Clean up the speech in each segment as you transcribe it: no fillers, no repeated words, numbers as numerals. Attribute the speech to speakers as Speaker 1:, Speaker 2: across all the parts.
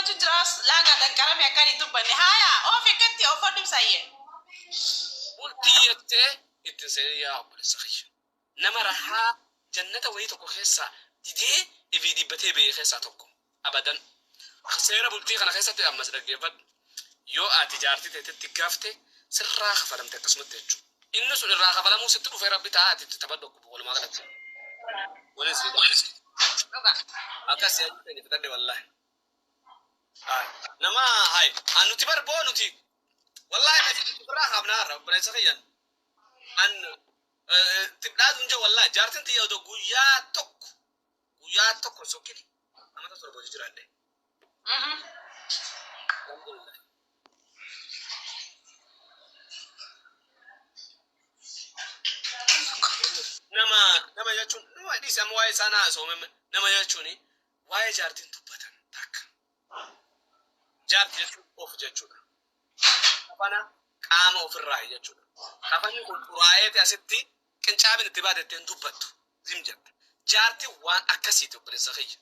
Speaker 1: جراس لا قد انكرم يا كان يتبني هايا او في كتي او فدم سايه
Speaker 2: قلتي اتسير يا ابو السخيش نمرها جنة ويتكو خيسا دي في دي بتي بي خيسا تكو ابدا خسيره بلتي خنا خيسا تي امس دغيفت يو اتجارتي تتكافتي سرا خفلم تقسمت تجو إنه سؤال راح فلا مو ستو في ربي تعاتي تتبدو ولا ما قلت ولا سيدا أكاسي أجي تاني والله نما هاي أنو تبر بونو تي والله ما تيجي راح أبنا ربنا سخيان أن تبدأ دونجا والله جارتن تي يودو غويا توك سوكيني أما تصور بوجي جرانده الحمد لله nama jechuun nama dhiisam waa'ee isaa naasoo nama jechuuni waa'ee jaartiin dubbatan takka jaartii jechuun of jechuudha kafana qaama ofirraa jechuudha kafanni kun xuraa'eeti asitti qincaabin itti baatetteen dubbattu zim jetta jaartii waan akkasiiti obboleessa kiyya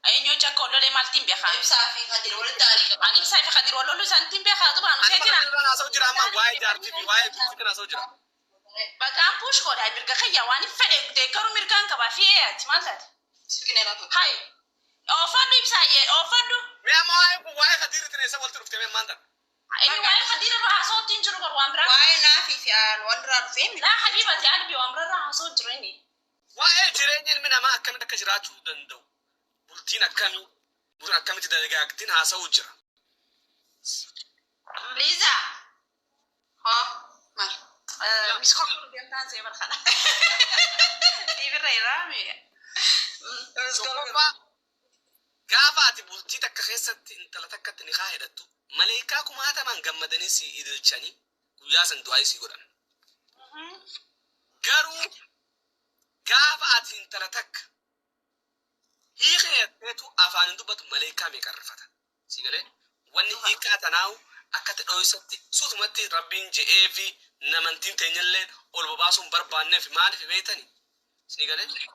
Speaker 2: أينو جاكو لولي مالتين بيخا إبسافي خدير ولا تاريخ أنا إبسافي خدير ولا لولي سنتين بيخا طبعا سيدنا أنا أسوجر أما واي جارتي واي تفكر أسوجر بقى بوش خود هاي مركا خيا واني فدك تكرو مركان كبا فيه تمالت سكينة هاي أوفادو إبساي أوفادو ميا واي خدير تنسى ولا تروح تبين ماندا أينو واي خدير راح صوت تنجرو كروامبرا واي نافي في الوندرا فين لا حبيبتي أنا بيوامبرا راح صوت جريني واي جريني من ما كم تكجراتو دندو بولتين أكمل بورا أكمل تدرجة أكتين هاسوجرا ليزا ها مال مش خبر بيم تانسي برخلا دي بريرامي مش خبر قافات بولتي تكخيسة انت لا تكت نخاه دتو ملايكاكم هذا من جمدني سي إدلشاني وياسن دعاء سيقولن قارو قافات انت لا تك هي خيرتو أفان دوبت ملاك ميكرفتا سيقولي واني هي كاتناو أكتر أويساتي سوت متى ربين جيفي نمنتين تنيلين أول بباسون بربانة في مان في بيتني سيقولي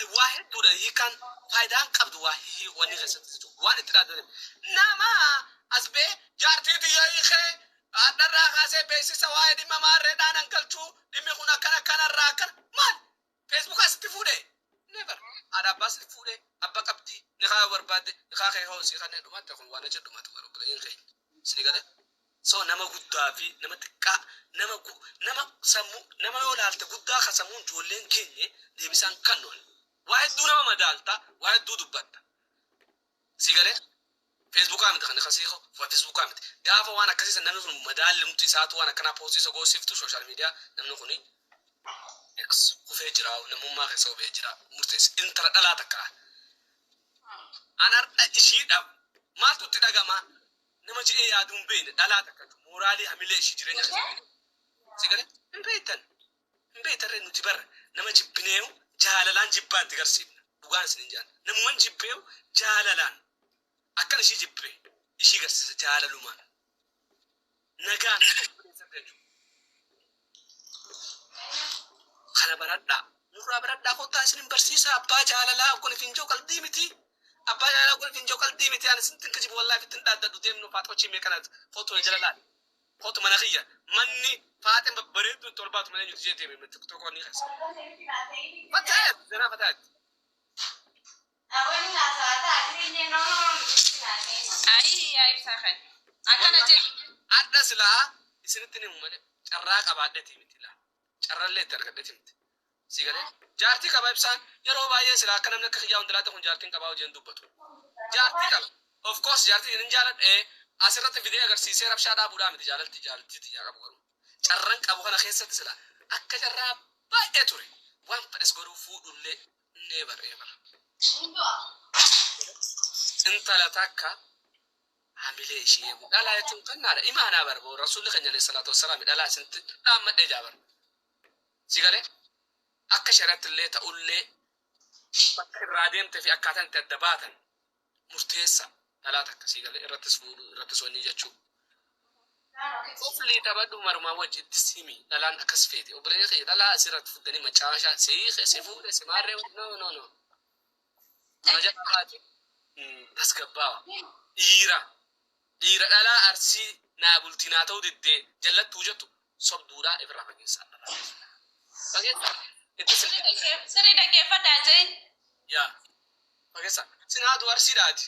Speaker 2: واحد دودا هي كان فايدان قبض واحد واني خسرت واني ترى نما أسبة جارتي دي هي خي أدرى خاسة بيسي سواي دي ماما ردان أنكلتو دي مخونا كنا راكن مان فيسبوك أستفوده never ada bas fude abba kabdi ni kha warbade ni kha khay hosi khane duma ta kun wana jeduma ta waro blen khay sinigade so nama gudda fi nama tikka nama samu nama yolalta gudda khasamun jolen kenye de bisan kanon wahid du nama madalta wahid du dubatta sigale facebook amit khane khasiho fa facebook amit dafa wana kasisa nanu madal lumti saatu wana kana posti so go siftu social media namnu kuni X kufe jira namu ma kai sau be jira murtes intar dala taka anar ishi da ma tutti daga ma namaji e ya dum be ne dala taka morali amile shi jire nya sigale imbe re nutibar namaji binew jalalan jibban tigarsi dugan sinin jan namman jibbew jalalan akan shi jibbe ishi garsi jalaluman nagan خلا بردا نورا بردا كوتا سنين برسيسا أبا جاللا أكون فينجو كالديمتي أبا جاللا أكون فينجو كالديمتي أنا سنتين كجيب والله في تنداد دوديم نو فاتو شيء مكانت فوتو جلالات فوتو مناخية مني فاتن بريد تربات مني يجي تيمي من تكتوك وني خس فتاة زنا فتاة أولي لا ساعات أكيد نو أي بسخن أكان أجي أدرس لا سنتين ممن شراك أبعد تيمتي لا carralle targadde sigale jaarti qaba ibsan yero baay'ee sila akka namni akka xiyyaawun dalaata kun jaartiin qabaa hojii dubbatu jaarti qaba of course jaarti hin jaaladhe asirratti video agarsiisee rabshaa dhaabuudhaa miti jaalalti tiyyaa qabu garuu carran qabu kana keessatti sila akka carraa baay'ee ture waan fedhes godhuu fuudhullee neebar intala takka hamilee ishee dhalaa jechuun kannaadha imaanaa barbaadu rasuulli keenya alayhi salaatu wassalaam dhalaa isinti dhaammadhee jaabar sigale akka sharat illee ta'ullee bakka irraa deemte fi akkaataan itti adda baatan murteessa dhalaa takka sigale irrattis fuudhu irrattis wanni jechuu Ofli tabadu maruma wajji tisimi dalan akas fete obree kee dala sirat fudani macaasha si fuudhe si maarree no majabaati tasgabbaa dhiira dhalaa arsii naa bultinaa ta'uu diddee jallattuu jettu sobduudhaa ifirraa fageessaa
Speaker 1: sirrii dhaggeeffadhaa jeen
Speaker 2: yaa fageessaa sinaatu arsiidhaati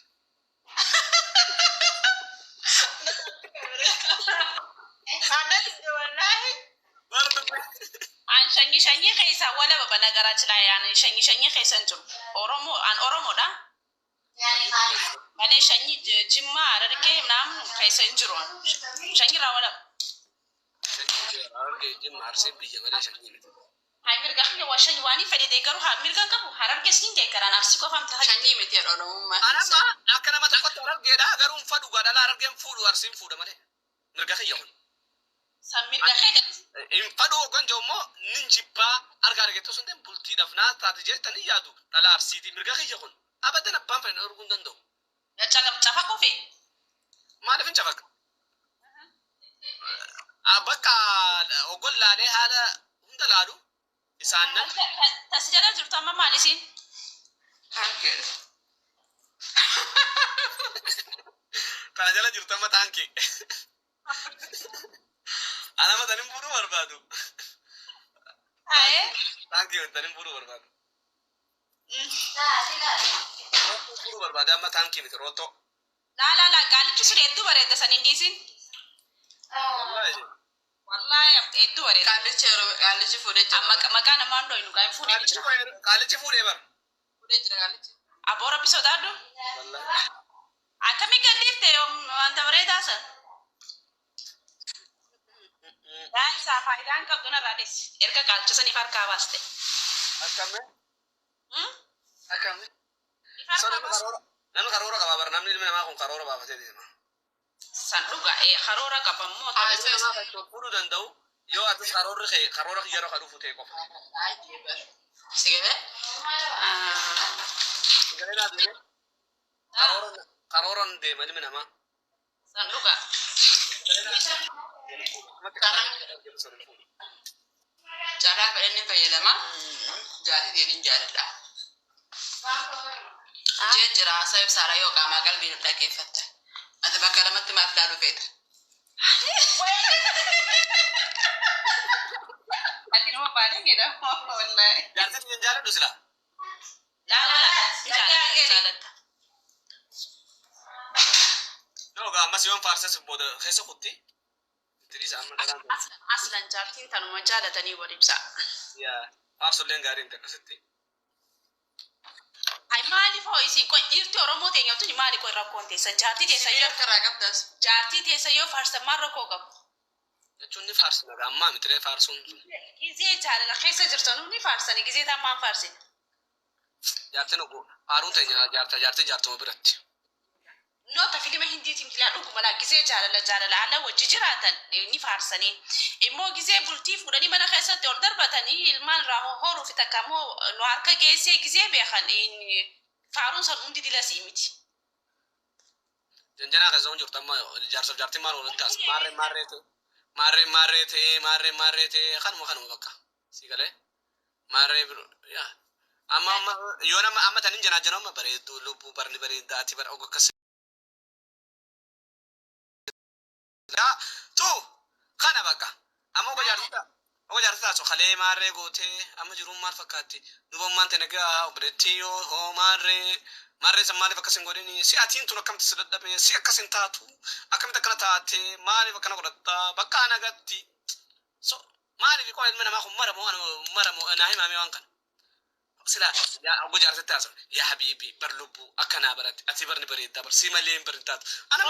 Speaker 1: an shanyi keessa wala baba nagarachi la yani shanyi keessa jiru oromo da malee shanyi jimma ararge namnu keessa jiru shanyi ra wala
Speaker 2: ararge jimma arse biyya malee shanyi
Speaker 1: hay mirga khiya wa shanyi wani fadi de garu ha mirga kabu hararge sin de karana arsi ko famta shanyi meti oromo ma
Speaker 2: anama akana mata ko ararge da garum fadu ga dala ararge fudu arsin fudu malee mirga khiya
Speaker 1: Samir gakhe
Speaker 2: in fadu gonjo mo ninjibba argarge to sunde bulti dafna tatije tani yadu dala arsiti mirga khiya kun abadan abban fa urgun dando
Speaker 1: ya chagam chafa ko fe
Speaker 2: ma da fin chafak abaka ogolla ne hala hundaladu isanna
Speaker 1: tasjala jurta ma malisi hanke
Speaker 2: kana jala jurta ma tanki ana ma tanin buru barbadu
Speaker 1: aye
Speaker 2: tanki tanin buru barbadu buru barbadu amma tanki mit roto
Speaker 1: la galichi sure eddu bare da sanin disin wallahi eddu bare galichi fude amma magana mando inu gain fude jira
Speaker 2: galichi fude bar
Speaker 1: fude jira galichi abora pisodado
Speaker 2: wallahi
Speaker 1: akami gadifte anta bare dasa dan sa faidan ka dona radis erga galcha sani farka waste
Speaker 2: akame nanu karora ka babar namni nama kon karora baba te dema
Speaker 1: sanduga karora ka bammo
Speaker 2: to puru dandau yo atus karora yaro kadu fute ko
Speaker 1: sigebe
Speaker 2: sigebe na de karora de mani nama
Speaker 1: sanduga Jara fedhan ni fayyadama jaati deemin jaaladha. Jira sayf sara yoo qaamaa qalbii nu dhaggeeffatta. Ati bakka lamatti maaf laaluu feeta? Ati nama baaduu jedha wallahi.
Speaker 2: Jaartiin ni jaaladhu sila.
Speaker 1: Jaaladha.
Speaker 2: No ga amma siwan farsas boda keessa kutti. Tirisa amma dalan.
Speaker 1: Aslan jaartiin tanuma jaalatanii wadibsa.
Speaker 2: Ya farsoleen gaariin takkasitti.
Speaker 1: Ay maali fo isi ko irti oromo te nyatu ni maali ko rakonte san jaartii te sayo karaqabdas jaartii te sayo farsa marro ko qab
Speaker 2: jechuun ni farsi naga amma mitire farsun
Speaker 1: gizee jaalala keessa jirtanu ni farsani gizee tammaan farsi
Speaker 2: jaartiin ogo haarun teenya jaartuma biratti
Speaker 1: nota filima hindiitiin kila dhuguma la gizee jaalala ala wajji jiraatan ni farsani immoo gizee bultii fudhanii mana keessatti ol darbatanii ilmaan raaho horuu fi takkamoo nu harka geessee gizee beekan faaruun san hundi dila siimiti.
Speaker 2: Janjana keessatti jirtu amma jaartiin maal waliin taas maarree kanuma bakka si galee maarree yaa amma yoo nama amma tanin janaa amma bareedduu lubbuu barni bareeddaati bara ogo akkas tu kana bakka amma ogo jaartita so khalee maarree gootee amma jiruun maal fakkaatti dubammaan ta'e nagaa obboleettii yoo hoo maarree san maaliif akkas hin godhini si atiin tun akkamitti si dadhabee si akkas hin taatu akkamitti akkana taate maaliif akkana godhattaa bakka anagatti so maaliif qofa ilmi namaa kun maramoo naa himaamee waan kana sila yaa ogo jaartita taasisa yaa habiibi bar lubbuu akkanaa baratti ati barni bareeddaa bar si malee hin barin taatu ana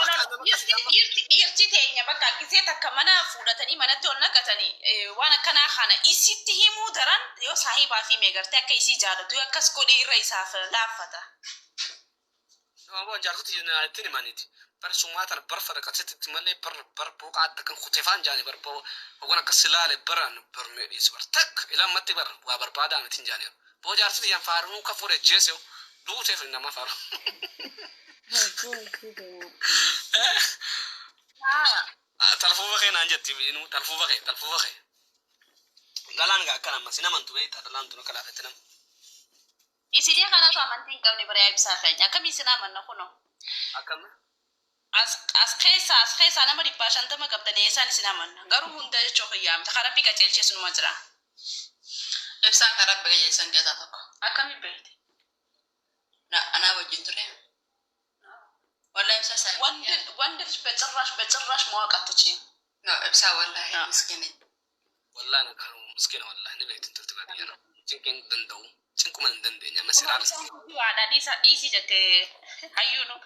Speaker 1: irti teenya bakka gizee takka mana fudhatanii manatti ol naqatanii waan akkanaa kana isitti himuu daran yoo saahibaa fi meegartee akka isii jaalatu akkas godhee irra isaaf laaffata.
Speaker 2: Nama jaartoti ittiin himaniiti. Bar summaatan bar fadaqatitti malee bar buuqaatti kan kuteefaan jaani bar hogan akkas ilaale baran bar meedhiis bar takka ilammatti bar waa barbaadaa mitiin jaani. Boo jaartoti yan faaruu ka fuudhe jeeseo duuteef nama faaru. تلفو بخي نانجتي إنه تلفو بخي دلان قا كلام مسنا من تويتا دلان تنو كلا فتنم
Speaker 1: إسيدي خانا تو أمانتين كوني بري بسافين أكمل سنا من نخونه
Speaker 2: أكمل
Speaker 1: as khesa na mari pashan tama kaptane san sinaman garu hunda chokiyam takarapi ka chelche sunu majra efsan karab bege san gata to akami bete na ana wajinture wala efsa sa wanda becerrash mawaqatchi no efsa wallahi miskini والله أنا كانوا مسكينة والله نبيت أنت تبغى أنا تيجين دندو تيجين من دندو يا مسيرة وأنا ديسي جت هيونو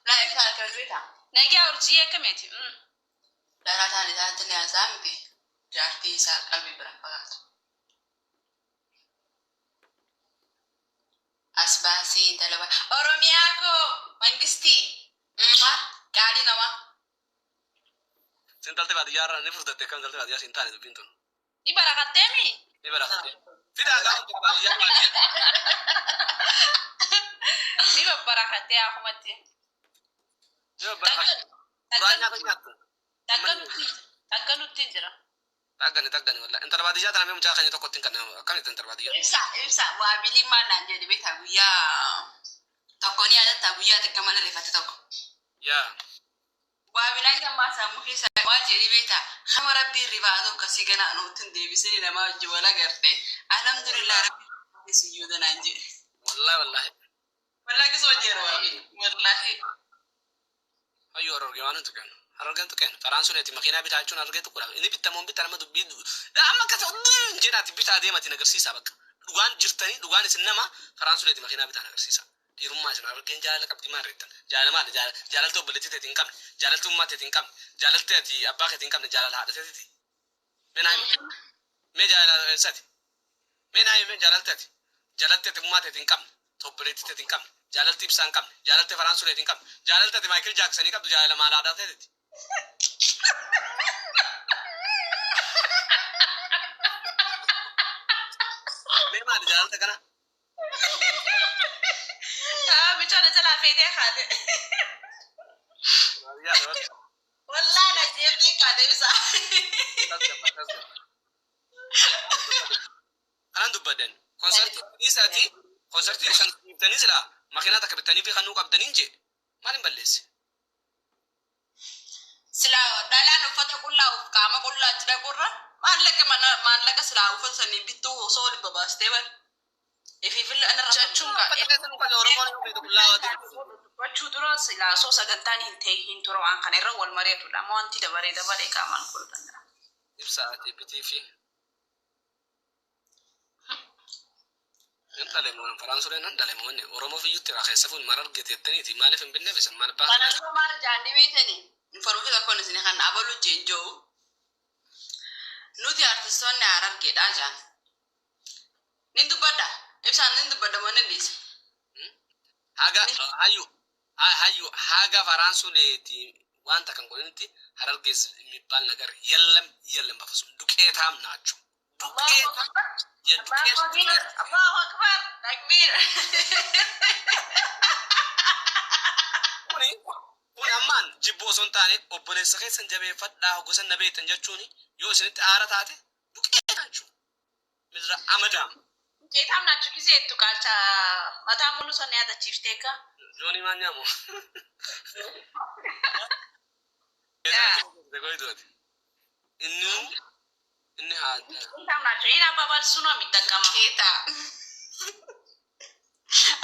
Speaker 1: لا إفعل كذبتها نجي أرجية كميتي لا لا تاني تاني أسامي جارتي سال قلبي برفقات أسباسي تلوى أرومياكو منجستي قاعدي نوا سنتالتي بعد يارا نفرض تكمل تالتي بعد يا سنتاني دبينتون إبارة تيمي إبارة تيمي في دعوة بعد يارا نيبا بركة يا أخواتي نيبا بركة رانيا كنياتو تاغنو تنجرا تاغني والله انت بعد جات انا مجا خاني تكوتين كنا كم انت بعد جات إبسا وابيلي ما نانجي بيت ابويا تكوني هذا تابويا تكمل رفات تكو يا وابيلا كما سامخي واجري بيتا خم ربي ربادو كسيغنا انو تندي بيسني لما جولا غرتي الحمد لله ربي سيودنا نانجي والله والله كسو جيرو والله ايو رجعنا تكن harga tuh kan Faransa nanti makina bita acun harga tuh kurang ini bita mau bita nama tuh bidu amma kata udah jenati bita dia mati negara sisa bak dugaan jirtani dugaan sinama Faransa nanti makina bita negara sisa di rumah sana harga jalan kap di maritan jalan mana jalan tuh beli tete tingkam jalan tuh mati tingkam jalan tete di apa ke tingkam jalan ada tete menai me jalan sati menai me jalan tete mati tingkam tuh beli tete tingkam jalan tip sangkam jalan tete Faransa nanti tingkam jalan tete Michael Jackson ikap tuh jalan mana ada tete memang di jalan tegana bicara jalan fede khade والله انا جيبك هذا bisa انا دبدن konserti kan tani sila makina tak betani fi khanu kab daninje marin balles sila dalan fata kullahu kama kullu tida kurra man laka sila ufan sani bitu soli babas teban ifi fil ana rachunga ekan kan oromon bitu kullahu wachu dura sila so sagantani hin turo an kan era wal maretu la mo anti da bare kaman kullu tanda ibsaati bitifi انت لمن فرنسا لنا دلمون اورومو في يوتيوب خيسفون مرر جتتني تي مالف بن نفس ما با انا ما جاندي بيتني فرنسا دا كون سني خان ابلو جنجو نودي ارتسون نارر جدا جان نندو بدا ابسان نندو بدا من ديس haga hayu haga فرنسا لتي وانت كان قلتي هرجز ميبال نجر يلم بفسون دكيتام ناچو الله أكبر تكبير كوني أمان جيبو سنتاني أبولي سخي سنجبي فدا هقوسن نبي تنجتشوني يوسن تعارة تاتي بكيت ناتشو مدرا أمدام كيت هم ناتشو كيسي تكالتا متى مولو سنة هذا تشيفتيكا جوني ما نيامو إنه هذا إنت ناتشو إنا بابا سنو ميتكما إيتا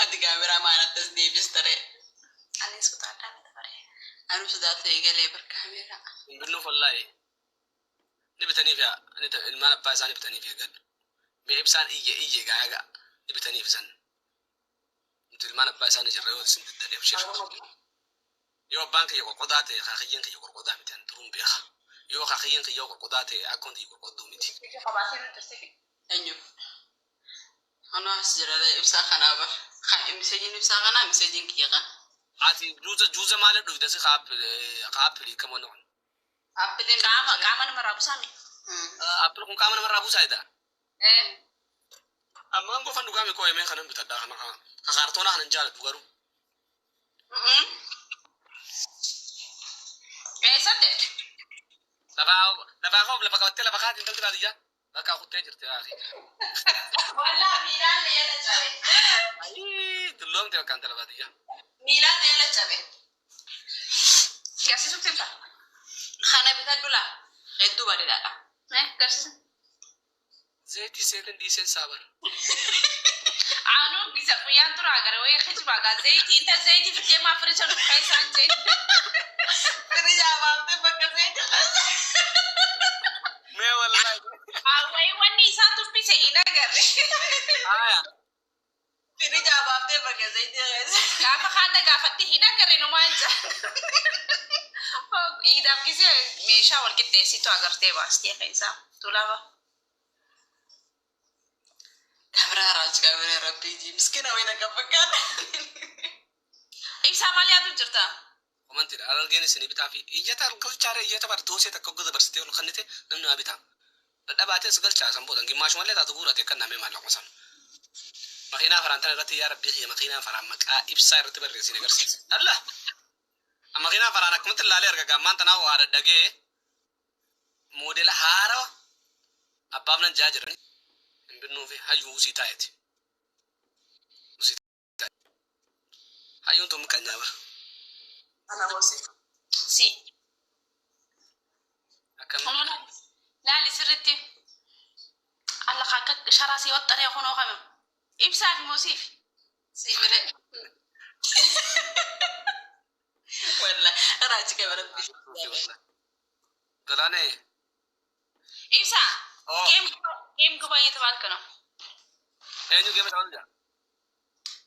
Speaker 1: أدي كاميرا ما نتصدي بستري أنا سوتها تاني تبري أنا سوتها تيجي ليبر كاميرا بنو فلاي نبتني فيها أنت المال باسان نبتني فيها قد بيبسان إيه جاعا نبتني في سن أنت المال باسان يجرّيو سن الدنيا بشيء يو بانك يو قداتي خاخيين كي يو قدا متن تروم بيها يو خاخيين كي يو قداتي أكون دي قدو متي خباسين ترسيك أنيو أنا سجرا إبسا خنا بر خا مسجين إبسا خنا مسجين كيغا عادي جوزة ماله دوي دسي خاب لي كمان نون أبلين كمان مرابو سامي أبلكم كمان مرابو سايدا
Speaker 2: amma an gofan duga me ko yeme kanan bitadda kana ka kartona hanan jala dugaru
Speaker 1: sadde
Speaker 2: لبا خوب لبا قوتي لبا خاتم تلك هذه بقى أخذ تاجر تاخي
Speaker 1: والله ميلان يلا جابي
Speaker 2: أي دلهم تبقى كان تلبا دي
Speaker 1: ميلان يلا جابي كاسي سوتين فا خانة بتدولا غدو بدي لا نه كاسي
Speaker 2: زيتي سيدن دي سين صابر
Speaker 1: عنو بيسا فيان ترى أجر ويا خش بقى زيتي أنت زيتي في كم أفرج أنا كيس عن زيت فرج عمامته بقى زيت
Speaker 2: ما والله
Speaker 1: أوي وني ساتو بيسا هنا أجر
Speaker 2: آية
Speaker 1: فرج عمامته بقى زيت كافة خانة كافتي هنا أجر إنه ما أنجا إذا كيسي ميشا والكتة سيتو أجر تباس تيا كيسا تولا كاميرا ربي دي مسكينة وين كفكان إيش عمالي أدو جرتا
Speaker 2: ومن ترى على الجين سني بتعرفي إجت على الكل شارع إجت بعد توسي تكوجد برستي ولا خنته نمنا أبيتها لا بعدين سقل شارع سامبودن كي ماش مالي تاتو كان نامي مالك مثلا مخينا فرانتنا رتي يا ربي هي مخينا فرامك إبصار رتبر رسينا كرسي الله أما خينا فرانك مثل لا ليرك كمان تناو على الدقة موديل هارو أبامنا جاجرني بنو في هايو سيتايتي هايو توم كنجابا
Speaker 1: أنا بوسي سي
Speaker 2: أكمل
Speaker 1: لا لسرتي الله خاك شراسي والطريق خنو خمم إبساك موسيف سي بره والله راجع كبر
Speaker 2: قلاني
Speaker 1: إبسا كم كباية تباركنا
Speaker 2: أينو كم تعمل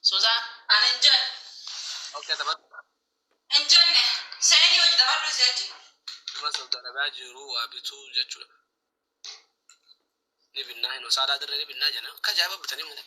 Speaker 1: سوزان أنا إنجن
Speaker 2: أوكي تبات
Speaker 1: إنجن سيني وجد تبارك زيتي
Speaker 2: ما سودا نباجي رو أبيتو جاتشولا نبي ناين وسارة دري نبي ناجنا كجابة بتاني مده